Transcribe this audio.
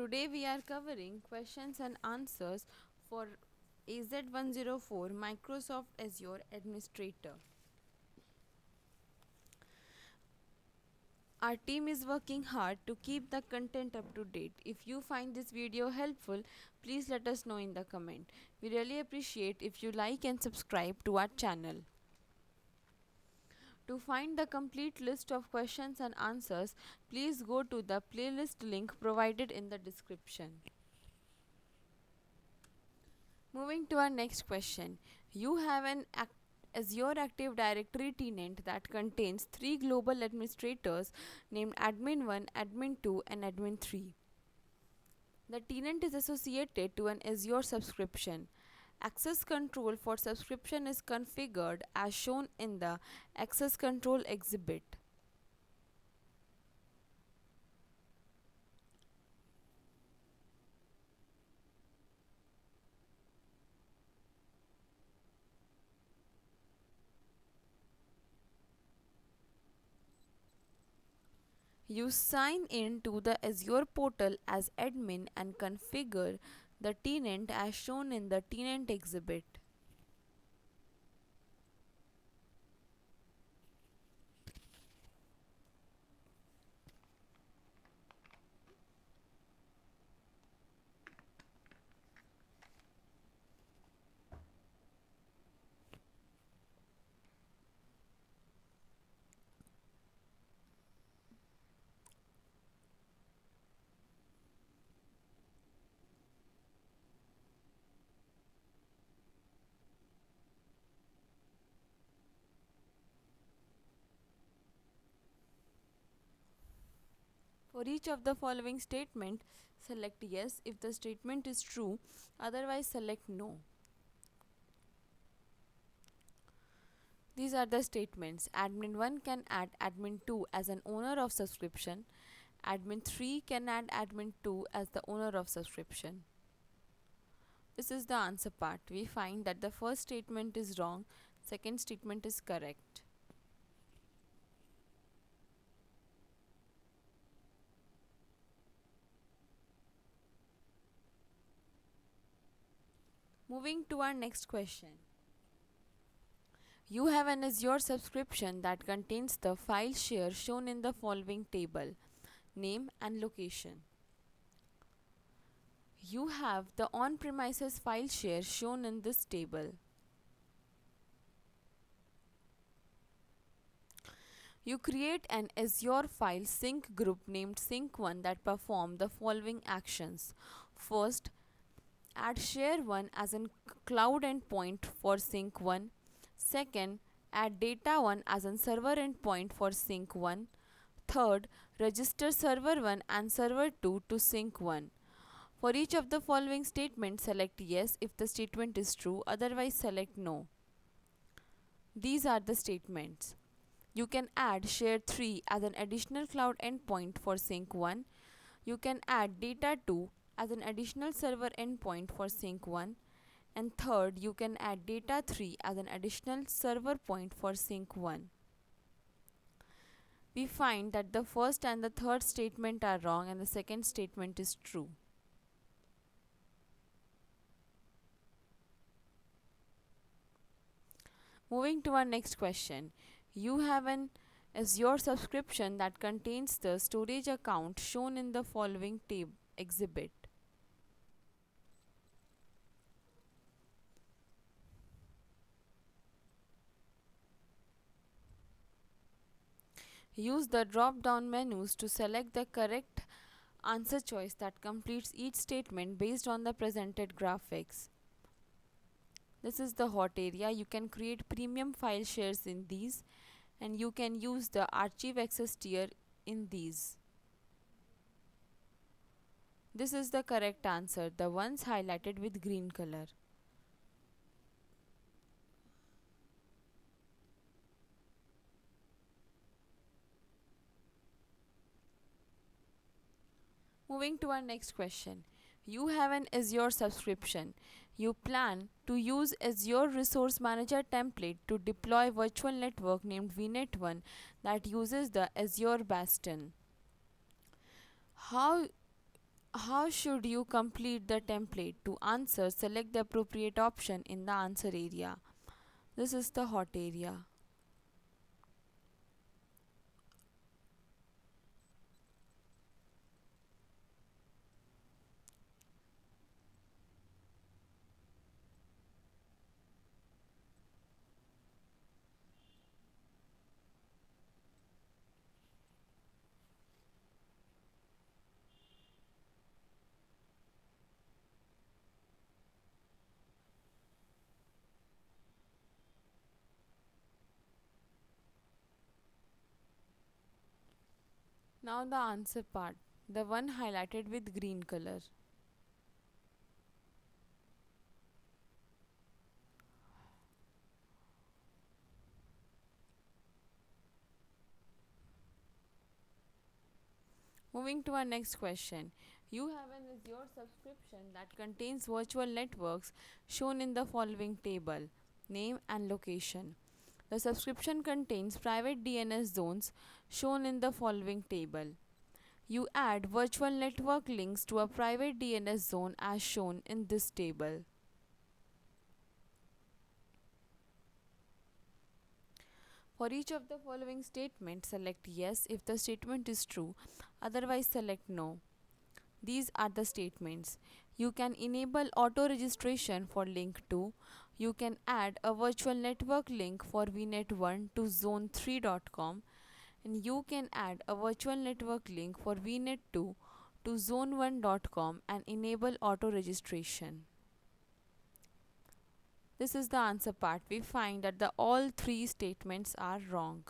Today we are covering questions and answers for AZ-104 Microsoft Azure Administrator. Our team is working hard to keep the content up to date. If you find this video helpful, please let us know in the comment. We really appreciate if you like and subscribe to our channel. To find the complete list of questions and answers, please go to the playlist link provided in the description. Moving to our next question. You have an Azure Active Directory tenant that contains 3 global administrators named Admin 1, Admin 2 and Admin 3. The tenant is associated to an Azure subscription. Access control for subscription is configured as shown in the access control exhibit. You sign in to the Azure portal as admin and configure the tenant as shown in the tenant exhibit. For each of the following statement, select yes if the statement is true, otherwise select no. These are the statements. Admin 1 can add admin 2 as an owner of subscription. Admin 3 can add admin 2 as the owner of subscription. This is the answer part. We find that the first statement is wrong, second statement is correct. Moving to our next question. You have an Azure subscription that contains the file share shown in the following table, name and location. You have the on-premises file share shown in this table. You create an Azure file sync group named sync1 that perform the following actions. First, add share1 as a cloud endpoint for sync1. Second, add data1 as a server endpoint for sync1. Third, register server1 and server2 to sync1. For each of the following statements, select yes if the statement is true, otherwise select no. These are the statements. You can add share3 as an additional cloud endpoint for sync1. You can add data2 as an additional server endpoint for sync1. And third, you can add data3 as an additional server point for sync1. We find that the first and the third statement are wrong and the second statement is true. Moving to our next question. You have an Azure subscription that contains the storage account shown in the following exhibit. Use the drop-down menus to select the correct answer choice that completes each statement based on the presented graphics. This is the hot area. You can create premium file shares in these, and you can use the archive access tier in these. This is the correct answer, the ones highlighted with green color. Moving to our next question. You have an Azure subscription. You plan to use Azure Resource Manager template to deploy virtual network named VNet1 that uses the Azure Bastion. How How should you complete the template? To answer, select the appropriate option in the answer area. This is the hot area. Now the answer part, the one highlighted with green color. Moving to our next question. You have an Azure subscription that contains virtual networks shown in the following table: name and location. The subscription contains private DNS zones shown in the following table. You add virtual network links to a private DNS zone as shown in this table. For each of the following statements, select yes if the statement is true, otherwise, select no. These are the statements. You can enable auto registration for link 2. You can add a virtual network link for vnet1 to zone3.com, and you can add a virtual network link for vnet2 to zone1.com and enable auto registration. This is the answer part. We find that the all three statements are wrong.